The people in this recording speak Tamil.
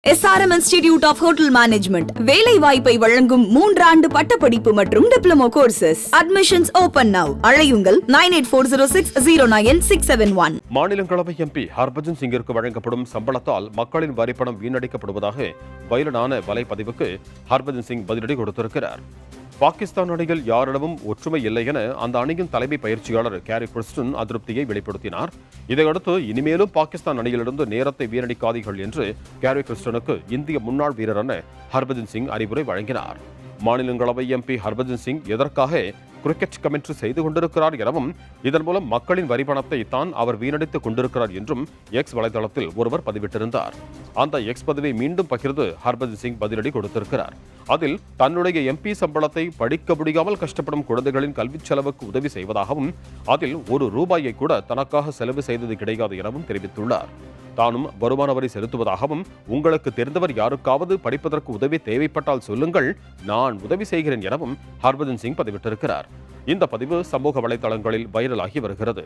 SRM Institute of Hotel Management வேலை வாய்ப்பை வழங்கும் 3 ஆண்டு பட்டப்படிப்பு மற்றும் diploma courses. Admissions open now. அழையுங்கள் 9840609671. மாநிலங்களவை எம்பி ஹர்பஜன் சிங்கிற்கு வழங்கப்படும் சம்பளத்தால் மக்களின் வரிப்பணம் வீணடிக்கப்படுவதாக வைரலான வலைப்பதிவுக்கு ஹர்பஜன் சிங் பதிலடி கொடுத்திருக்கிறார். பாகிஸ்தான் அணியில் யாரிடமும் ஒற்றுமை இல்லை என அந்த அணியின் தலைமை பயிற்சியாளர் கேரி கிறிஸ்டன் அதிருப்தியை வெளிப்படுத்தினார். இதையடுத்து இனிமேலும் பாகிஸ்தான் அணியிலிருந்து நேரத்தை வீணடிக்காதீர்கள் என்று கேரி கிறிஸ்டனுக்கு இந்திய முன்னாள் வீரரான ஹர்பஜன் சிங் அறிவுரை வழங்கினார். மாநிலங்களவை எம்பி ஹர்பஜன் சிங் எதற்காக கிரிக்கெட் கமெண்ட்ரி செய்து கொண்டிருக்கிறார் எனவும் இதன் மூலம் மக்களின் வரி பணத்தை தான் அவர் வீணடித்துக் கொண்டிருக்கிறார் என்றும் எக்ஸ் வலைதளத்தில் ஒருவர் பதிவிட்டிருந்தார். அந்த எக்ஸ் பதிவை மீண்டும் பகிர்ந்து ஹர்பஜன் சிங் பதிலடி கொடுத்திருக்கிறார். அதில் தன்னுடைய எம்பி சம்பளத்தை படிக்க முடியாமல் கஷ்டப்படும் குழந்தைகளின் கல்விச் செலவுக்கு உதவி செய்வதாகவும் அதில் ₹1 கூட தனக்காக செலவு செய்தது கிடையாது எனவும் தெரிவித்துள்ளார். தானும் வருமான வரி செலுத்துவதாகவும் உங்களுக்கு தெரிந்தவர் யாருக்காவது படிப்பதற்கு உதவி தேவைப்பட்டால் சொல்லுங்கள், நான் உதவி செய்கிறேன் எனவும் ஹர்பஜன் சிங் பதிவிட்டிருக்கிறார். இந்த பதிவு சமூக வலைதளங்களில் வைரலாகி வருகிறது.